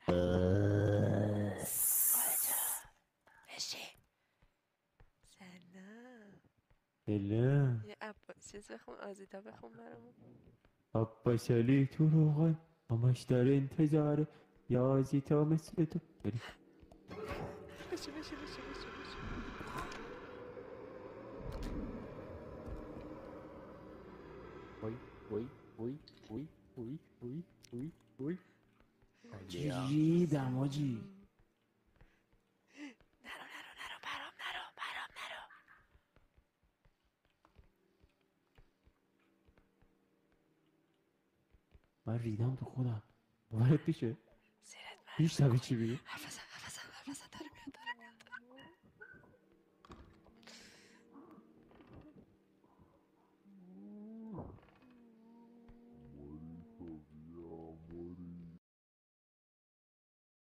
بشی سلام سلام. یه چیز بخون آزیتا بخون برامون. عباس علی تو روغن همش در انتظاره یازی تا مثل تو بریم. بشی وای وای وای وای وای وای وای وای. چی علیا ریدم آجی. نرو برام نرو. من ریدم تو خودم باورت بشه. زیرت میشنوی چی میگه؟ حرف